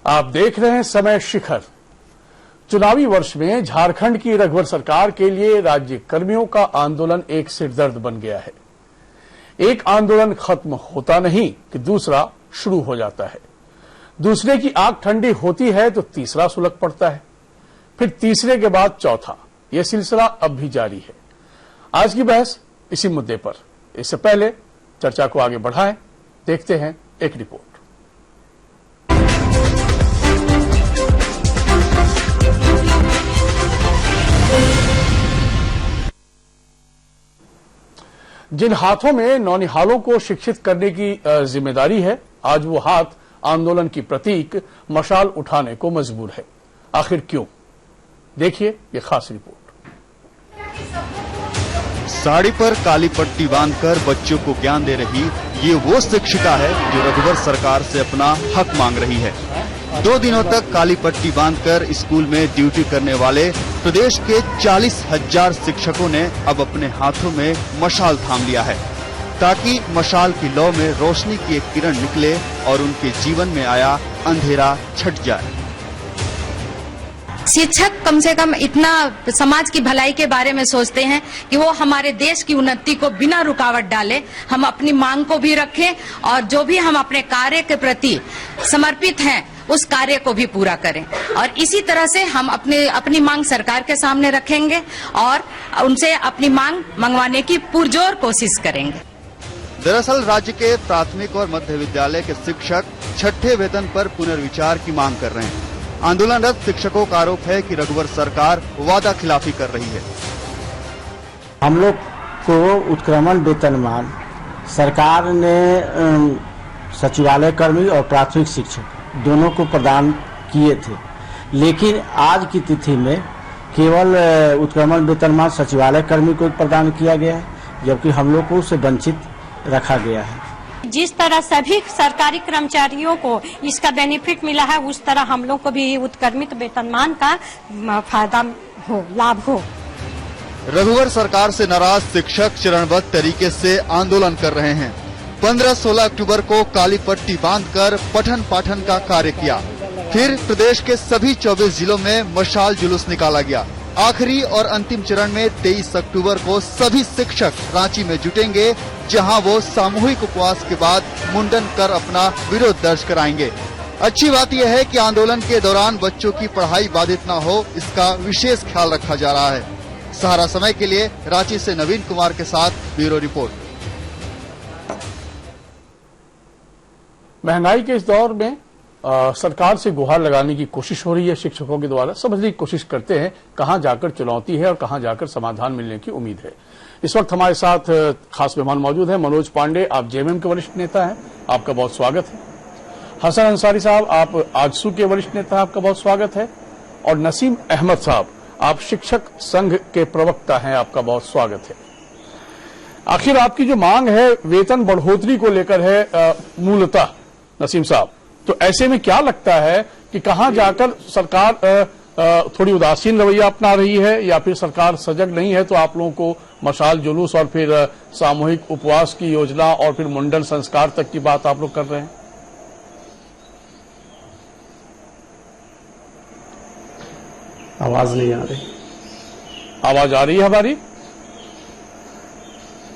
आप देख रहे हैं समय शिखर। चुनावी वर्ष में झारखंड की रघुवर सरकार के लिए राज्य कर्मियों का आंदोलन एक सिरदर्द बन गया है। एक आंदोलन खत्म होता नहीं कि दूसरा शुरू हो जाता है। दूसरे की आग ठंडी होती है तो तीसरा सुलग पड़ता है, फिर तीसरे के बाद चौथा। यह सिलसिला अब भी जारी है। आज की बहस इसी मुद्दे पर। इससे पहले चर्चा को आगे बढ़ाएं, देखते हैं एक रिपोर्ट। जिन हाथों में नौनिहालों को शिक्षित करने की जिम्मेदारी है, आज वो हाथ आंदोलन की प्रतीक मशाल उठाने को मजबूर है। आखिर क्यों? देखिए ये खास रिपोर्ट। साड़ी पर काली पट्टी बांधकर बच्चों को ज्ञान दे रही ये वो शिक्षिका है जो रघुवर सरकार से अपना हक मांग रही है। 2 दिनों तक काली पट्टी बांधकर स्कूल में ड्यूटी करने वाले प्रदेश के 40,000 शिक्षकों ने अब अपने हाथों में मशाल थाम लिया है, ताकि मशाल की लौ में रोशनी की एक किरण निकले और उनके जीवन में आया अंधेरा छट जाए। शिक्षक कम से कम इतना समाज की भलाई के बारे में सोचते हैं कि वो हमारे देश की उन्नति को बिना रुकावट डाले हम अपनी मांग को भी रखें और जो भी हम अपने कार्य के प्रति समर्पित हैं उस कार्य को भी पूरा करें। और इसी तरह से हम अपनी मांग सरकार के सामने रखेंगे और उनसे अपनी मांग मंगवाने की पुरजोर कोशिश करेंगे। दरअसल राज्य के प्राथमिक और मध्य विद्यालय के शिक्षक 6ठे वेतन पर पुनर्विचार की मांग कर रहे हैं। आंदोलनरत शिक्षकों का आरोप है कि रघुवर सरकार वादा खिलाफी कर रही है। हम लोग को उत्क्रमण वेतनमान सरकार ने सचिवालय कर्मी और प्राथमिक शिक्षक दोनों को प्रदान किए थे, लेकिन आज की तिथि में केवल उत्क्रमण वेतनमान सचिवालय कर्मी को प्रदान किया गया है, जबकि हम लोग को उससे वंचित रखा गया है। जिस तरह सभी सरकारी कर्मचारियों को इसका बेनिफिट मिला है, उस तरह हम लोग को भी उत्क्रमित वेतनमान का फायदा हो, लाभ हो। रघुवर सरकार से नाराज शिक्षक चरणबद्ध तरीके से आंदोलन कर रहे हैं। 15-16 अक्टूबर को काली पट्टी बांधकर पठन पाठन का कार्य किया। फिर प्रदेश के सभी 24 जिलों में मशाल जुलूस निकाला गया। आखिरी और अंतिम चरण में 23 अक्टूबर को सभी शिक्षक रांची में जुटेंगे, जहां वो सामूहिक उपवास के बाद मुंडन कर अपना विरोध दर्ज कराएंगे। अच्छी बात यह है कि आंदोलन के दौरान बच्चों की पढ़ाई बाधित न हो, इसका विशेष ख्याल रखा जा रहा है। सहारा समय के लिए रांची से नवीन कुमार के साथ ब्यूरो रिपोर्ट। महंगाई के इस दौर में सरकार से गुहार लगाने की कोशिश हो रही है शिक्षकों के द्वारा। समझने की कोशिश करते हैं कहां जाकर चुनौती है और कहां जाकर समाधान मिलने की उम्मीद है। इस वक्त हमारे साथ खास मेहमान मौजूद हैं। मनोज पांडे, आप जेएमएम के वरिष्ठ नेता हैं, आपका बहुत स्वागत है। हसन अंसारी साहब, आप आजसू के वरिष्ठ नेता हैं, आपका बहुत स्वागत है। और नसीम अहमद साहब, आप शिक्षक संघ के प्रवक्ता हैं, आपका बहुत स्वागत है। आखिर आपकी जो मांग है वेतन बढ़ोतरी को लेकर है मूलतः, नसीम साहब, तो ऐसे में क्या लगता है कि कहां जाकर सरकार थोड़ी उदासीन रवैया अपना रही है, या फिर सरकार सजग नहीं है तो आप लोगों को मशाल जुलूस और फिर सामूहिक उपवास की योजना और फिर मुंडन संस्कार तक की बात आप लोग कर रहे हैं? आवाज नहीं आ रही। आवाज आ रही है हमारी?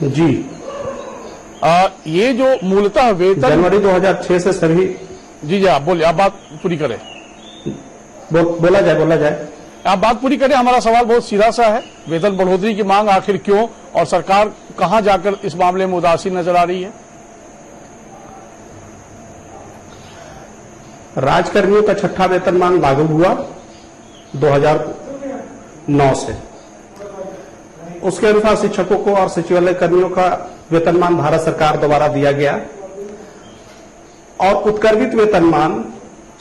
जी। ये जो मूलतः वेतन जनवरी 2006 से सभी। जी, आप बोलिए, आप बात पूरी करें। बोला जाए। आप बात पूरी करें। हमारा सवाल बहुत सीधा सा है, वेतन बढ़ोतरी की मांग आखिर क्यों, और सरकार कहां जाकर इस मामले में उदासीन नजर आ रही है? राजकर्मियों का 6ठा वेतनमान लागू हुआ 2009 से। उसके अनुसार शिक्षकों को और सचिवालय कर्मियों का वेतनमान भारत सरकार द्वारा दिया गया, और उत्क्रमित वेतनमान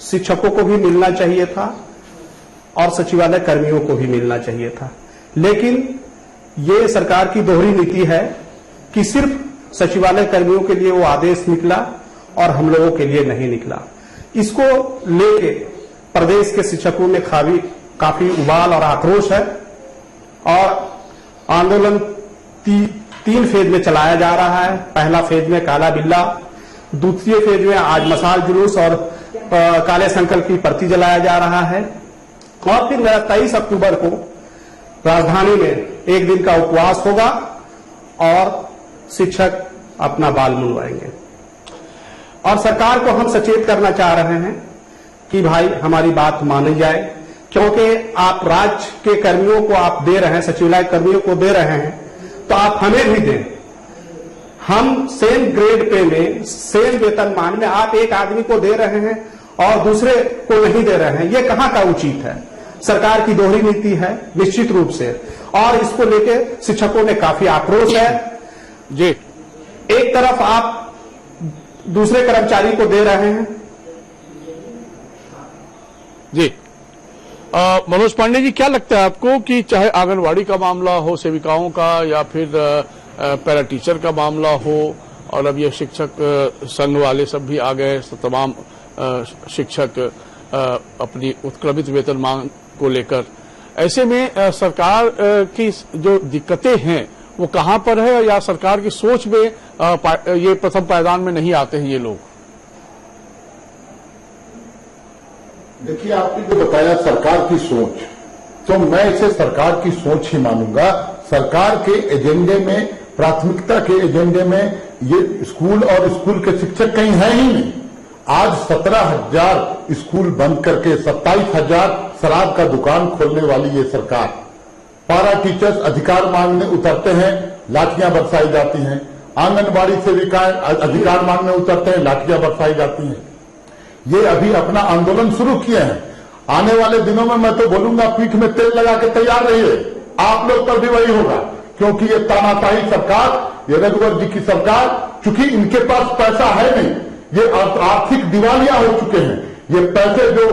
शिक्षकों को भी मिलना चाहिए था और सचिवालय कर्मियों को भी मिलना चाहिए था। लेकिन ये सरकार की दोहरी नीति है कि सिर्फ सचिवालय कर्मियों के लिए वो आदेश निकला और हम लोगों के लिए नहीं निकला। इसको लेके प्रदेश के शिक्षकों में काफी उबाल और आक्रोश है, और आंदोलन 3 फेज में चलाया जा रहा है। पहला फेज में काला बिल्ला, दूसरे फेज में आज मशाल जुलूस और काले संकल्प की प्रति जलाया जा रहा है। और फिर 23 अक्टूबर को राजधानी में एक दिन का उपवास होगा और शिक्षक अपना बाल मुंडवाएंगे। और सरकार को हम सचेत करना चाह रहे हैं कि भाई हमारी बात मानी जाए, क्योंकि आप राज्य के कर्मियों को आप दे रहे हैं, सचिवालय कर्मियों को दे रहे हैं, तो आप हमें भी दें। हम सेम ग्रेड पे में, सेम वेतनमान में आप एक आदमी को दे रहे हैं और दूसरे को नहीं दे रहे हैं, ये कहां का उचित है? सरकार की दोहरी नीति है निश्चित रूप से, और इसको लेके शिक्षकों में काफी आक्रोश है। जी, एक तरफ आप दूसरे कर्मचारी को दे रहे हैं। जी, मनोज पांडे जी, क्या लगता है आपको कि चाहे आंगनवाड़ी का मामला हो, सेविकाओं का, या फिर पैरा टीचर का मामला हो, और अब ये शिक्षक संघ वाले सब भी आ गए, तो तमाम शिक्षक अपनी उत्क्रमित वेतन मांग को लेकर, ऐसे में सरकार की जो दिक्कतें हैं वो कहां पर है, या सरकार की सोच में ये प्रथम पायदान में नहीं आते हैं ये लोग? देखिए, आपने जो बताया सरकार की सोच, तो मैं इसे सरकार की सोच ही मानूंगा। सरकार के एजेंडे में, प्राथमिकता के एजेंडे में ये स्कूल और स्कूल के शिक्षक कहीं है ही नहीं। आज 17,000 स्कूल बंद करके 27,000 शराब का दुकान खोलने वाली ये सरकार, पारा टीचर्स अधिकार मांगने उतरते हैं, लाठियां बरसाई जाती हैं। आंगनबाड़ी सेविकाएं अधिकार मांगने उतरते हैं, लाठियां बरसाई जाती हैं। ये अभी अपना आंदोलन शुरू किए हैं। आने वाले दिनों में मैं तो बोलूंगा, पीठ में तेल लगा के तैयार रहिए, आप लोग पर भी वही होगा, क्योंकि ये तानाशाही सरकार, ये रघुवर जी की सरकार, चूंकि इनके पास पैसा है नहीं, ये आर्थिक दिवालिया हो चुके हैं। ये पैसे जो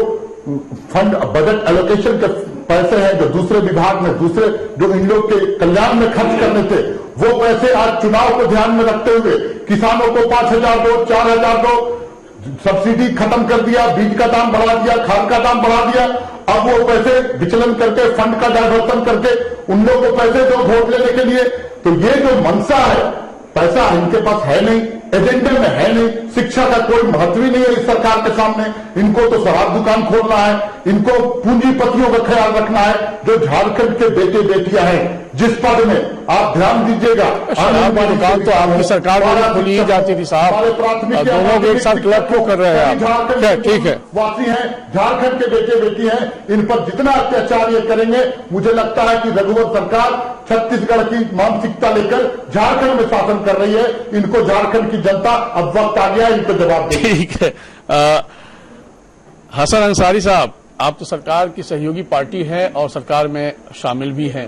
फंड बजट एलोकेशन के पैसे हैं, जो दूसरे विभाग में, दूसरे जो इन लोग के कल्याण में खर्च करने थे, वो पैसे आज चुनाव को ध्यान में रखते हुए किसानों को 5,000 दो, 4,000 दो, सब्सिडी खत्म कर दिया, बीज का दाम बढ़ा दिया, खाद का दाम बढ़ा दिया। अब वो पैसे विचलन करके, फंड का डायवर्सन करके उन लोगों को पैसे दो वोट लेने के लिए। तो ये जो मंशा है, पैसा इनके पास है नहीं, एजेंडे में है नहीं, शिक्षा का कोई महत्व ही नहीं है इस सरकार के सामने। इनको तो शराब दुकान खोलना है, इनको पूंजीपतियों का ख्याल रखना है, जो झारखंड के बेटे बेटियां हैं, जिस पद में आप ध्यान दीजिएगा, शराब की दुकान तो आपकी सरकार में खुली ही जाती थी साहब, दोनों एक साथ क्लब क्यों कर रहे हैं आप? क्या ठीक है, वासी हैं, झारखंड के बेटे बेटी हैं, इन पर जितना अत्याचार ये करेंगे, मुझे लगता है कि रघुवर सरकार छत्तीसगढ़ की मानसिकता लेकर झारखंड में शासन कर रही है। इनको झारखंड की जनता अब वक्त आ गया, इनको जवाब दे। ठीक है। हसन अंसारी साहब, आप तो सरकार की सहयोगी पार्टी है और सरकार में शामिल भी हैं।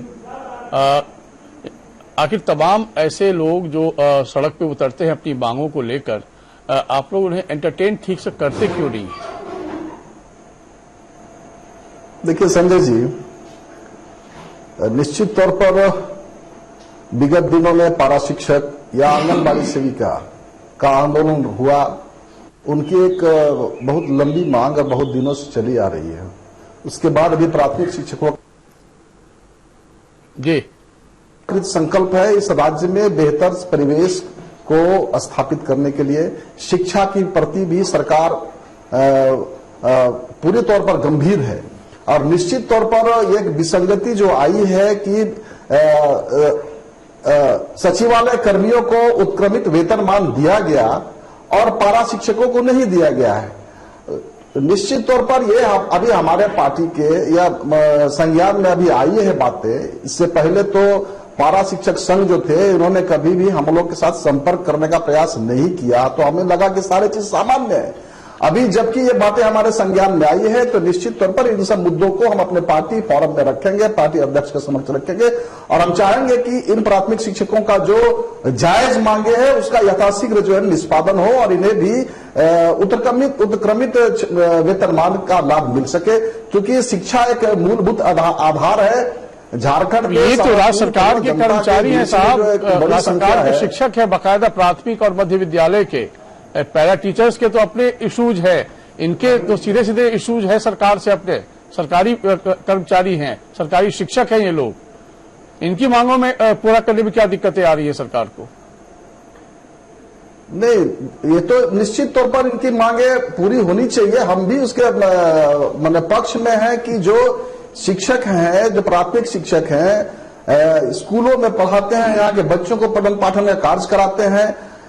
आखिर तमाम ऐसे लोग जो सड़क पे उतरते हैं अपनी मांगों को लेकर, आप लोग उन्हें एंटरटेन ठीक से करते क्यों नहीं? देखिए संजय जी, निश्चित तौर पर विगत दिनों में पारा शिक्षक या आंगनबाड़ी सेविका का आंदोलन हुआ, उनकी एक बहुत लंबी मांग और बहुत दिनों से चली आ रही है। उसके बाद अभी प्राथमिक शिक्षकों जी कृत संकल्प है इस राज्य में बेहतर परिवेश को स्थापित करने के लिए। शिक्षा की प्रति भी सरकार पूरे तौर पर गंभीर है, और निश्चित तौर पर एक विसंगति जो आई है कि सचिवालय कर्मियों को उत्क्रमित वेतनमान दिया गया और पारा शिक्षकों को नहीं दिया गया है। निश्चित तौर पर ये अभी हमारे पार्टी के या संज्ञान में अभी आई है बातें। इससे पहले तो पारा शिक्षक संघ जो थे, इन्होंने कभी भी हम लोग के साथ संपर्क करने का प्रयास नहीं किया, तो हमें लगा कि सारी चीज सामान्य है। अभी जबकि ये बातें हमारे संज्ञान में आई है, तो निश्चित तौर पर इन सब मुद्दों को हम अपने पार्टी फोरम में रखेंगे, पार्टी अध्यक्ष के समक्ष रखेंगे, और हम चाहेंगे कि इन प्राथमिक शिक्षकों का जो जायज मांगे है उसका यथाशीघ्र जो है निष्पादन हो, और इन्हें भी उत्क्रमित वेतनमान का लाभ मिल सके, क्योंकि शिक्षा एक मूलभूत आधार है। झारखंड ये तो राज्य सरकार के कर्मचारी हैं साहब, राज्य सरकार के शिक्षक है, बाकायदा प्राथमिक और मध्य विद्यालय के। पैरा टीचर्स के तो अपने इश्यूज है, इनके तो सीधे सीधे इश्यूज है सरकार से। अपने सरकारी कर्मचारी हैं, सरकारी शिक्षक हैं ये लोग, इनकी मांगों में पूरा करने में क्या दिक्कतें आ रही है सरकार को? नहीं, ये तो निश्चित तौर पर इनकी मांगे पूरी होनी चाहिए। हम भी उसके मतलब पक्ष में है कि जो शिक्षक हैं, जो प्राथमिक शिक्षक हैं, स्कूलों में पढ़ाते हैं, यहाँ के बच्चों को पठन पाठन का कार्य कराते हैं,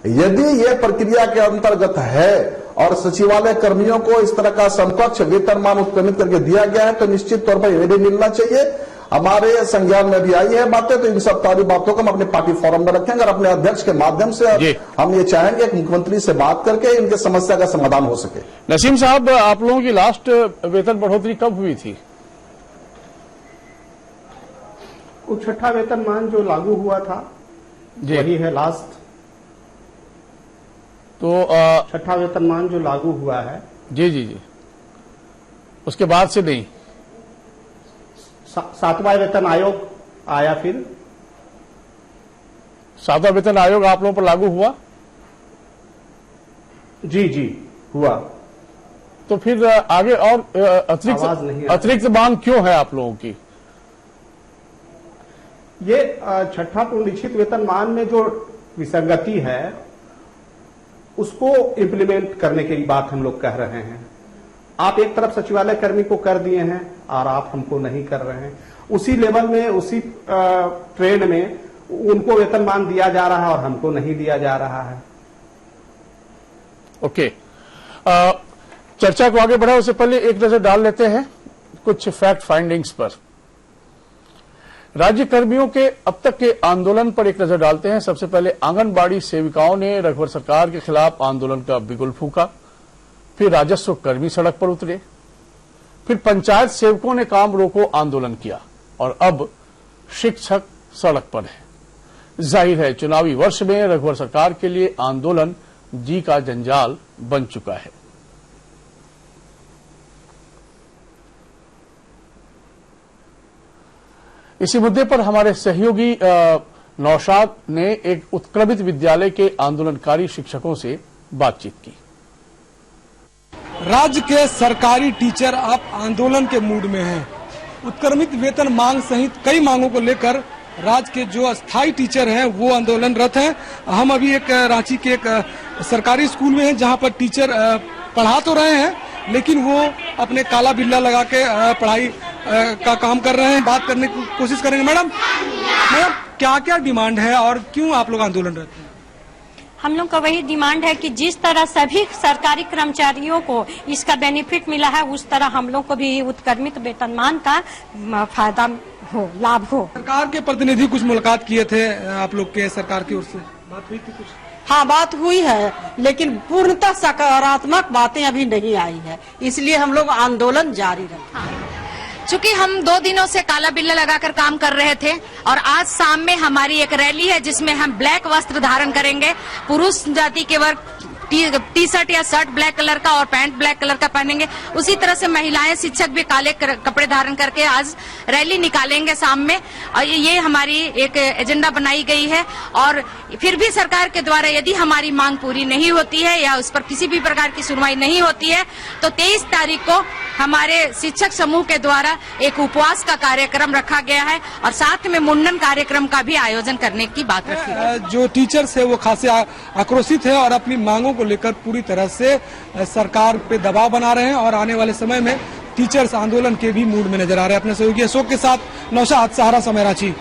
यदि ये प्रक्रिया के अंतर्गत है और सचिवालय कर्मियों को इस तरह का समकक्ष वेतनमान उत्क्रमित करके दिया गया है तो निश्चित तौर पर ये भी मिलना चाहिए। हमारे संज्ञान में भी आई है बातें, तो इन सब सारी बातों को हम अपने पार्टी फोरम में रखेंगे और अपने अध्यक्ष के माध्यम से हम ये चाहेंगे कि मुख्यमंत्री से बात करके इनके समस्या का समाधान हो सके। नसीम साहब, आप लोगों की लास्ट वेतन बढ़ोतरी कब हुई थी? वो छठा वेतनमान जो लागू हुआ था वही है लास्ट। तो छठा वेतनमान जो लागू हुआ है जी, उसके बाद से नहीं? सातवां वेतन आयोग आया, फिर सातवां वेतन आयोग आप लोगों पर लागू हुआ? जी हुआ। तो फिर आगे और अतिरिक्त मांग क्यों है आप लोगों की? ये छठा पुनरीक्षित वेतनमान में जो विसंगति है उसको इम्प्लीमेंट करने की बात हम लोग कह रहे हैं। आप एक तरफ सचिवालय कर्मी को कर दिए हैं और आप हमको नहीं कर रहे हैं। उसी लेवल में, उसी ट्रेंड में उनको वेतनमान दिया जा रहा है और हमको नहीं दिया जा रहा है। ओके, चर्चा को आगे बढ़ाए उससे पहले एक नजर डाल लेते हैं कुछ फैक्ट फाइंडिंग्स पर। राज्य कर्मियों के अब तक के आंदोलन पर एक नजर डालते हैं। सबसे पहले आंगनबाड़ी सेविकाओं ने रघुवर सरकार के खिलाफ आंदोलन का बिगुल फूंका, फिर राजस्व कर्मी सड़क पर उतरे, फिर पंचायत सेवकों ने काम रोको आंदोलन किया और अब शिक्षक सड़क पर है। जाहिर है चुनावी वर्ष में रघुवर सरकार के लिए आंदोलन जी का जंजाल बन चुका है। इसी मुद्दे पर हमारे सहयोगी नौशाद ने एक उत्क्रमित विद्यालय के आंदोलनकारी शिक्षकों से बातचीत की। राज्य के सरकारी टीचर अब आंदोलन के मूड में हैं। उत्क्रमित वेतन मांग सहित कई मांगों को लेकर राज्य के जो अस्थायी टीचर हैं वो आंदोलनरत हैं। हम अभी एक रांची के एक सरकारी स्कूल में हैं जहां पर टीचर पढ़ा तो रहे हैं लेकिन वो अपने काला बिल्ला लगा के पढ़ाई का काम कर रहे हैं। बात करने की कोशिश करेंगे। मैडम क्या क्या डिमांड है और क्यों आप लोग आंदोलनरत हैं? हम लोग का वही डिमांड है कि जिस तरह सभी सरकारी कर्मचारियों को इसका बेनिफिट मिला है उस तरह हम लोग को भी उत्क्रमित वेतनमान का फायदा हो, लाभ हो। सरकार के प्रतिनिधि कुछ मुलाकात किए थे आप लोग के, सरकार की ओर से बात हुई थी कुछ? हाँ, बात हुई है लेकिन पूर्णतः सकारात्मक बातें अभी नहीं आई है, इसलिए हम लोग आंदोलन जारी रखें। चूंकि हम 2 दिनों से काला बिल्ला लगाकर काम कर रहे थे और आज शाम में हमारी एक रैली है जिसमें हम ब्लैक वस्त्र धारण करेंगे। पुरुष जाति के वर्ग टी शर्ट या शर्ट ब्लैक कलर का और पैंट ब्लैक कलर का पहनेंगे। उसी तरह से महिलाएं शिक्षक भी काले कपड़े धारण करके आज रैली निकालेंगे शाम में और ये हमारी एक एजेंडा बनाई गई है। और फिर भी सरकार के द्वारा यदि हमारी मांग पूरी नहीं होती है या उस पर किसी भी प्रकार की सुनवाई नहीं होती है तो 23 तारीख को हमारे शिक्षक समूह के द्वारा एक उपवास का कार्यक्रम रखा गया है और साथ में मुंडन कार्यक्रम का भी आयोजन करने की बात रखी है। जो टीचर्स है वो खासे आक्रोशित है और अपनी मांगों को लेकर पूरी तरह से सरकार पे दबाव बना रहे हैं और आने वाले समय में टीचर्स आंदोलन के भी मूड में नजर आ रहे हैं। अपने सहयोगी अशोक के साथ नौशाद, सहारा समय, रांची।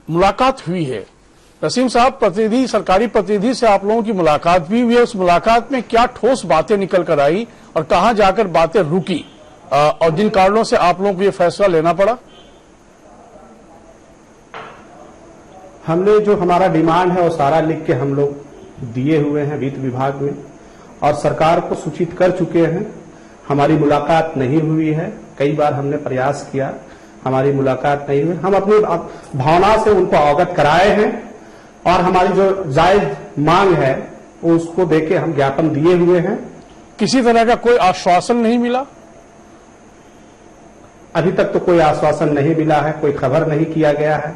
मुलाकात हुई है नसीम साहब, प्रतिनिधि, सरकारी प्रतिनिधि से आप लोगों की मुलाकात भी हुई है। उस मुलाकात में क्या ठोस बातें निकल कर आई और कहां जाकर बातें रुकी और जिन कारणों से आप लोगों को ये फैसला लेना पड़ा? हमने जो हमारा डिमांड है वो सारा लिख के हम लोग दिए हुए हैं वित्त विभाग में और सरकार को सूचित कर चुके हैं। हमारी मुलाकात नहीं हुई है, कई बार हमने प्रयास किया, हमारी मुलाकात नहीं हुई। हम अपनी भावना से उनको अवगत कराए हैं और हमारी जो जायज मांग है उसको देके हम ज्ञापन दिए हुए हैं। किसी तरह का कोई आश्वासन नहीं मिला? अभी तक तो कोई आश्वासन नहीं मिला है, कोई खबर नहीं किया गया है,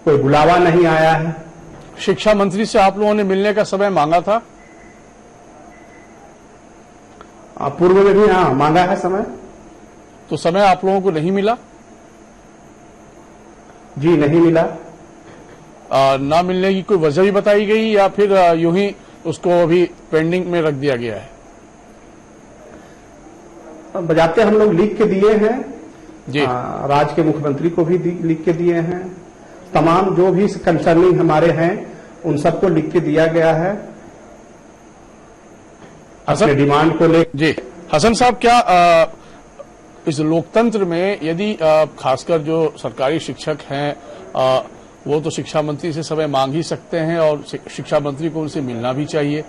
कोई बुलावा नहीं आया है। शिक्षा मंत्री से आप लोगों ने मिलने का समय मांगा था? पूर्व में भी हाँ मांगा है समय। तो समय आप लोगों को नहीं मिला? जी नहीं मिला। ना मिलने की कोई वजह भी बताई गई या फिर यूं ही उसको अभी पेंडिंग में रख दिया गया है? बजाते हम लोग लिख के दिए हैं जी। राज्य के मुख्यमंत्री को भी लिख के दिए हैं, तमाम जो भी कंसर्निंग हमारे हैं उन सबको लिख के दिया गया है अपने डिमांड को लेकर। जी हसन साहब, क्या इस लोकतंत्र में यदि खासकर जो सरकारी शिक्षक हैं वो तो शिक्षा मंत्री से समय मांग ही सकते हैं और शिक्षा मंत्री को उनसे मिलना भी चाहिए,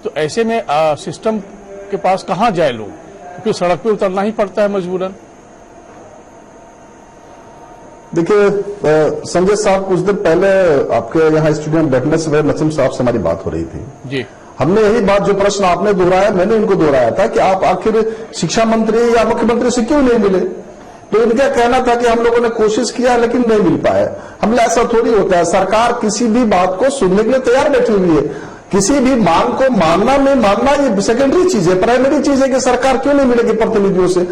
तो ऐसे में सिस्टम के पास कहां जाए लोग, क्योंकि सड़क पे उतरना ही पड़ता है मजबूरन। देखिए संजय साहब, कुछ दिन पहले आपके यहाँ स्टूडियो में बैठने से पहले नसीम साहब से हमारी बात हो रही थी जी। हमने यही बात, जो प्रश्न आपने दोहराया मैंने इनको दोहराया था कि आप आखिर शिक्षा मंत्री या मुख्यमंत्री से क्यों नहीं मिले। तो इनका कहना था कि हम लोगों ने कोशिश किया लेकिन नहीं मिल पाए। हमने ऐसा थोड़ी होता है, सरकार किसी भी बात को सुनने के लिए तैयार बैठी हुई है। किसी भी मांग को मानना नहीं मानना ये सेकेंडरी चीज है, प्राइमरी चीज है कि सरकार क्यों नहीं मिलेगी प्रतिनिधियों से।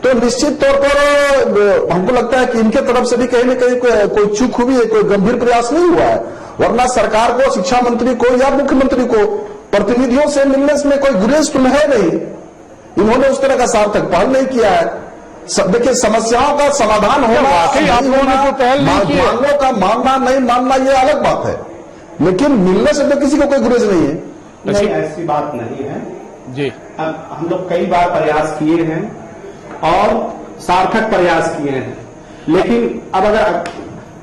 तो निश्चित तौर पर हमको लगता है कि इनके तरफ से भी कहीं न कहीं कोई चूक हुई है, कोई गंभीर प्रयास नहीं हुआ है। वरना सरकार को, शिक्षा मंत्री को या मुख्यमंत्री को प्रतिनिधियों से मिलने में कोई गुरेज तो है नहीं। इन्होंने उस तरह का सार्थक पहल नहीं किया है। देखिए, समस्याओं का समाधान होना, आप लोगों ने तो पहल नहीं की है। मांगों का मानना नहीं मानना ये अलग बात है, लेकिन मिलने से तो किसी को कोई गुरेज नहीं है। नहीं, ऐसी बात नहीं है जी। अब हम लोग कई बार प्रयास किए हैं और सार्थक प्रयास किए हैं, लेकिन अब अगर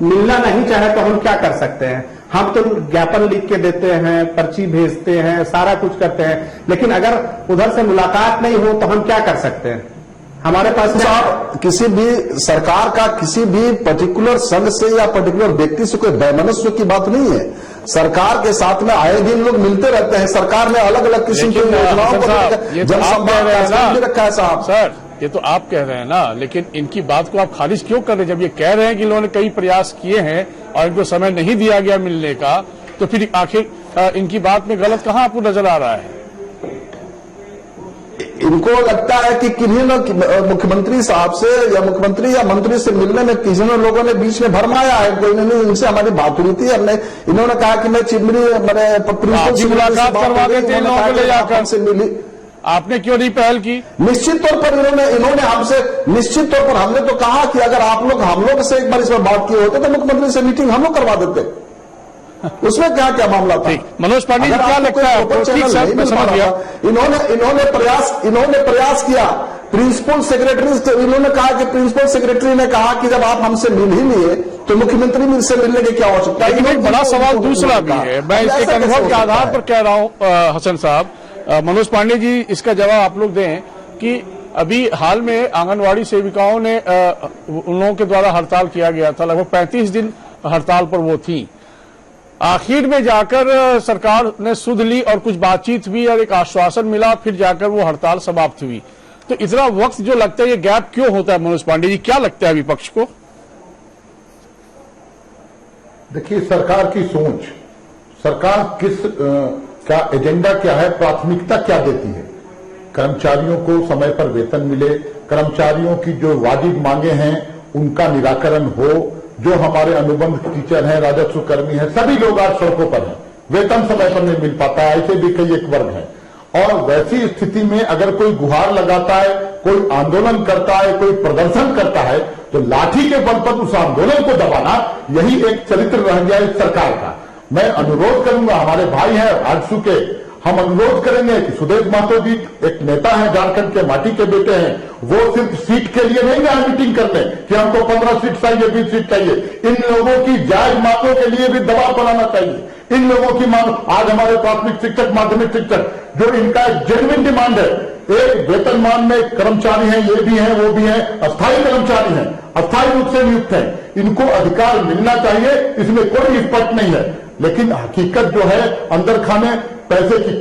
मिलना नहीं चाहे तो हम क्या कर सकते हैं। हम तो ज्ञापन लिख के देते हैं, पर्ची भेजते हैं, सारा कुछ करते हैं, लेकिन अगर उधर से मुलाकात नहीं हो तो हम क्या कर सकते हैं। हमारे पास साहब किसी भी सरकार का किसी भी पर्टिकुलर संघ से या पर्टिकुलर व्यक्ति से कोई वैमनस्य की बात नहीं है। सरकार के साथ में आए दिन लोग मिलते रहते हैं। सरकार ने अलग अलग किस्म की योजनाओं को जनसंपर्क रखा है साहब। सर, ये तो आप कह रहे हैं ना, लेकिन इनकी बात को आप खारिज क्यों कर रहे हैं? जब ये कह रहे हैं कि इन्होंने कई प्रयास किए हैं और इनको समय नहीं दिया गया मिलने का, तो फिर आखिर इनकी बात में गलत कहां आपको नजर आ रहा है? इनको लगता है कि किन्हीं न मुख्यमंत्री साहब से या मुख्यमंत्री या मंत्री से मिलने में किसी ने लोगों ने बीच में भरमाया है। कोई नहीं, इनसे हमारी बात हुई थी, इन्होंने कहा कि मैं चिमनी प्रिंसिपल से मुलाकात करवा देते हैं लोगों को ले जाकर से मिली। आपने क्यों नहीं पहल की? निश्चित तौर पर इन्होंने हमसे, निश्चित तौर पर हमने तो कहा कि अगर आप लोग हम लोग से एक बार इस पर बात किए होते तो मुख्यमंत्री से मीटिंग हम लोग करवा देते। उसमें क्या मामला था? मनोज पांडे जी, क्या लगता है आपको? ठीक सर, मैं समझ गया। इन्होंने प्रयास किया। प्रिंसिपल सेक्रेटरी, इन्होंने कहा कि प्रिंसिपल सेक्रेटरी ने कहा कि जब आप हमसे मिल ही लिए तो मुख्यमंत्री से मिलने की क्या आवश्यकता है। एक बड़ा सवाल दूसरा भी है, मैं इसके अनुभव के आधार पर कह रहा हूं हसन साहब। मनोज पांडे जी, इसका जवाब आप लोग दें कि अभी हाल में आंगनवाड़ी सेविकाओं ने उन लोगों के द्वारा हड़ताल किया गया था, लगभग 35 दिन हड़ताल पर वो थी। आखिर में जाकर सरकार ने सुध ली और कुछ बातचीत हुई और एक आश्वासन मिला, फिर जाकर वो हड़ताल समाप्त हुई। तो इतना वक्त जो लगता है, ये गैप क्यों होता है मनोज पांडे जी? क्या लगता है विपक्ष को? देखिए, सरकार की सोच, सरकार क्या एजेंडा क्या है, प्राथमिकता क्या देती है। कर्मचारियों को समय पर वेतन मिले, कर्मचारियों की जो वाजिब मांगे हैं उनका निराकरण हो। जो हमारे अनुबंध टीचर हैं, राजस्व कर्मी हैं, सभी लोग आज सड़कों पर हैं, वेतन समय पर नहीं मिल पाता है। ऐसे भी कई एक वर्ग हैं और वैसी स्थिति में अगर कोई गुहार लगाता है, कोई आंदोलन करता है, कोई प्रदर्शन करता है, तो लाठी के बल पर उस आंदोलन को दबाना, यही एक चरित्र रह गया इस सरकार का। मैं अनुरोध करूंगा, हमारे भाई हैं आजसू के, हम अनुरोध करेंगे कि सुदेश महतो जी एक नेता है, झारखंड के माटी के बेटे हैं, वो सिर्फ सीट के लिए नहीं गए मीटिंग करने कि हमको 15 सीट चाहिए, 20 सीट चाहिए। इन लोगों की जायज मांगों के लिए भी दबाव बनाना चाहिए। इन लोगों की मांग, आज हमारे प्राथमिक शिक्षक, माध्यमिक शिक्षक, जो इनका जेन्युइन डिमांड है, एक वेतनमान में कर्मचारी हैं, ये भी हैं, वो भी हैं, अस्थायी कर्मचारी हैं, अस्थायी रूप से नियुक्त हैं, इनको अधिकार मिलना चाहिए, इसमें कोई स्पष्ट नहीं है। लेकिन हकीकत जो है, अंदर खाने पैसे की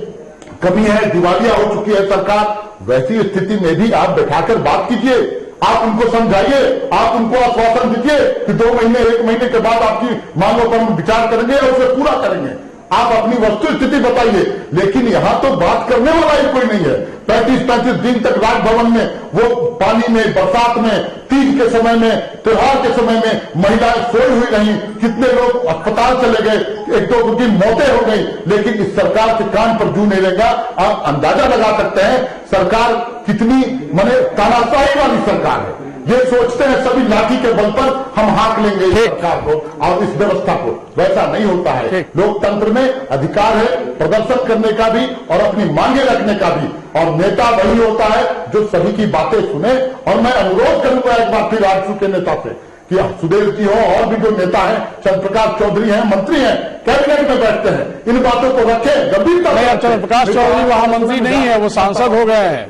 कमी है, दिवालिया हो चुकी है सरकार। वैसी स्थिति में भी आप बैठाकर बात कीजिए, आप उनको समझाइए, आप उनको आश्वासन दीजिए कि 2 महीने 1 महीने के बाद आपकी मांगों पर हम विचार करेंगे और उसे पूरा करेंगे। आप अपनी वस्तु स्थिति बताइए। लेकिन यहां तो बात करने वाला ही कोई नहीं है। 35-35 दिन तक राजभवन में वो पानी में, बरसात में, तीज के समय में, त्योहार के समय में महिलाएं सोई हुई रही, कितने लोग अस्पताल चले गए, 1-2 की मौतें हो गई, लेकिन इस सरकार के कान पर जू नहीं रहेगा। आप अंदाजा लगा सकते हैं सरकार कितनी माने तानाशाही वाली सरकार है। ये सोचते हैं सभी लाठी के बल पर हम हाँक लेंगे इस सरकार को और इस व्यवस्था को। वैसा नहीं होता है। लोकतंत्र में अधिकार है प्रदर्शन करने का भी और अपनी मांगे रखने का भी, और नेता वही होता है जो सभी की बातें सुने। और मैं अनुरोध करूंगा एक बार फिर आजसू के नेता से कि सुदेव जी हो और भी जो नेता हैं, चंद्र प्रकाश चौधरी हैं, मंत्री हैं, कैबिनेट में बैठते हैं, इन बातों को रखें गंभीरता से। चंद्र प्रकाश चौधरी वहां मंत्री नहीं है, वो सांसद हो गए हैं।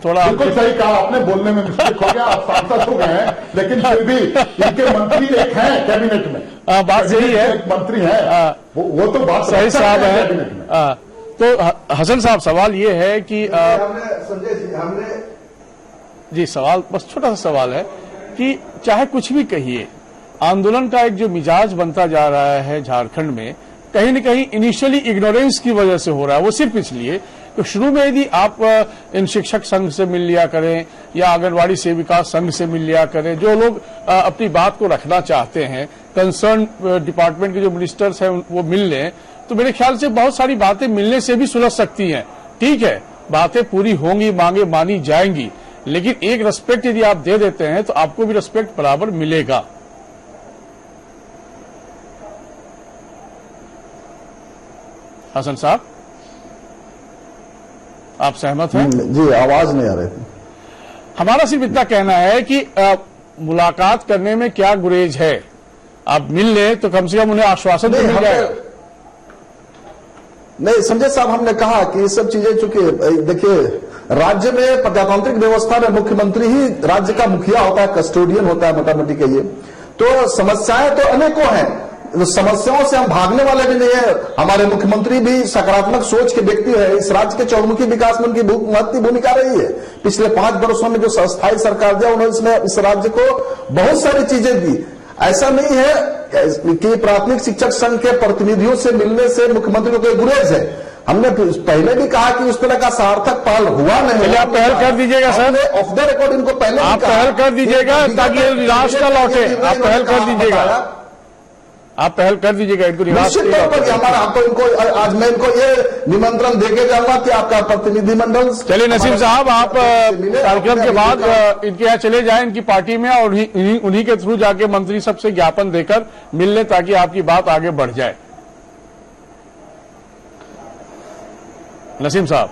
थोड़ा बिल्कुल सही कहा आपने, बोलने में मिस्टेक हो गया, आप सांसद हो गए हैं, लेकिन फिर भी इनके मंत्री एक हैं कैबिनेट में। बात सही है, एक मंत्री है, वो तो बात सही साहब है। कैबिनेट में। तो हसन साहब सवाल ये है कि संजय जी हमने जी सवाल बस छोटा सा सवाल है कि चाहे कुछ भी कहिए, आंदोलन का एक जो मिजाज बनता जा रहा है झारखंड में, कहीं न कहीं इनिशियली इग्नोरेंस की वजह से हो रहा है। वो सिर्फ इसलिए तो शुरू में यदि आप इन शिक्षक संघ से मिल लिया करें या आंगनवाड़ी सेविका संघ से मिल लिया करें, जो लोग अपनी बात को रखना चाहते हैं, कंसर्न डिपार्टमेंट के जो मिनिस्टर्स हैं वो मिल लें, तो मेरे ख्याल से बहुत सारी बातें मिलने से भी सुलझ सकती हैं। ठीक है, बातें पूरी होंगी, मांगे मानी जाएंगी, लेकिन एक रिस्पेक्ट यदि आप दे देते हैं तो आपको भी रिस्पेक्ट बराबर मिलेगा। हसन साहब, आप सहमत हैं? जी आवाज नहीं आ रही थी। हमारा सिर्फ इतना कहना है कि मुलाकात करने में क्या गुरेज है। आप मिल लें तो कम से कम उन्हें आश्वासन तो मिल जाएगा। नहीं संजय साहब, हमने कहा कि ये सब चीजें चूंकि देखिए राज्य में प्रजातांत्रिक व्यवस्था में मुख्यमंत्री ही राज्य का मुखिया होता है, कस्टोडियन होता है मोटा मोटी कहिए, तो समस्याएं तो अनेकों हैं। समस्याओं से हम भागने वाले भी नहीं है। हमारे मुख्यमंत्री भी सकारात्मक सोच के व्यक्ति है। इस राज्य के चौमुखी विकास में उनकी महत्वपूर्ण भूमिका रही है। पिछले 5 वर्षों में जो स्थायी सरकार दिया, उन्होंने इसमें इस राज्य को बहुत सारी चीजें दी। ऐसा नहीं है कि प्राथमिक शिक्षक संघ के प्रतिनिधियों से मिलने से मुख्यमंत्री को कोई गुरेज है। हमने पहले भी कहा कि उस तरह का सार्थक पहल हुआ नहीं। आप पहल कर दीजिएगा सर, ऑफ द रिकॉर्ड इनको पहले आप पहल कर दीजिएगा ताकि निराश न लौटे। आप पहल कर दीजिएगा, आप पहल कर दीजिएगा इनको निराश निश्चित तौर पर। हमारा आपको इनको आज मैं इनको ये निमंत्रण देके जाऊंगा कि आपका प्रतिनिधिमंडल। चलिए नसीम साहब, आप कार्यक्रम के बाद इनके यहाँ चले जाएं, इनकी पार्टी में, और उन्हीं के थ्रू जाके मंत्री सब से ज्ञापन देकर मिल लें ताकि आपकी बात आगे बढ़ जाए। नसीम साहब,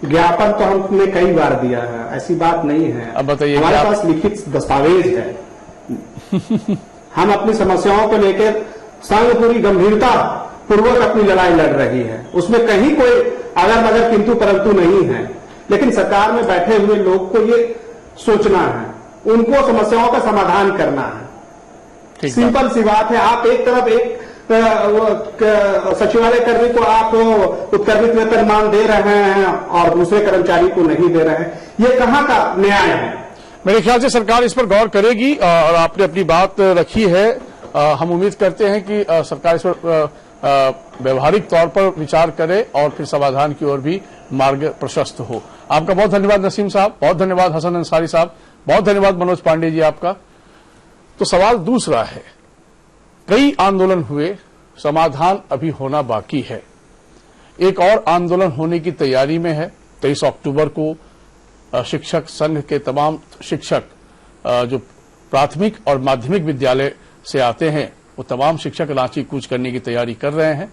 ज्ञापन तो हमने कई बार दिया है, ऐसी बात नहीं है। अब बताइए, हमारे पास लिखित दस्तावेज है। हम अपनी समस्याओं को लेकर संघ पूरी गंभीरता पूर्वक अपनी लड़ाई लड़ रही है। उसमें कहीं कोई अगर मगर किंतु परंतु नहीं है। लेकिन सरकार में बैठे हुए लोग को ये सोचना है, उनको समस्याओं का समाधान करना है। सिंपल सी बात है। आप एक तरफ एक सचिवालय कर्मी को आप उत्कर्मित वेतनमान दे रहे हैं और दूसरे कर्मचारी को नहीं दे रहे हैं, ये कहां का न्याय है? मेरे ख्याल से सरकार इस पर गौर करेगी और आपने अपनी बात रखी है। हम उम्मीद करते हैं कि सरकार इस पर व्यवहारिक तौर पर विचार करे और फिर समाधान की ओर भी मार्ग प्रशस्त हो। आपका बहुत धन्यवाद नसीम साहब, बहुत धन्यवाद हसन अंसारी साहब, बहुत धन्यवाद मनोज पांडे जी आपका। तो सवाल दूसरा है, कई आंदोलन हुए, समाधान अभी होना बाकी है। एक और आंदोलन होने की तैयारी में है। 23 अक्टूबर को शिक्षक संघ के तमाम शिक्षक जो प्राथमिक और माध्यमिक विद्यालय से आते हैं, वो तमाम शिक्षक रांची कूच करने की तैयारी कर रहे हैं।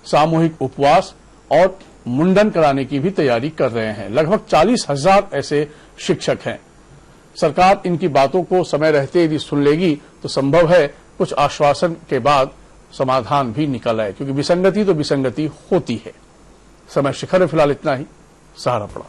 सामूहिक उपवास और मुंडन कराने की भी तैयारी कर रहे हैं। लगभग 40,000 ऐसे शिक्षक हैं। सरकार इनकी बातों को समय रहते यदि सुन लेगी तो संभव है कुछ आश्वासन के बाद समाधान भी निकल आए, क्योंकि विसंगति तो विसंगति होती है। समय शिखर में फिलहाल इतना ही। सहारा पड़ा।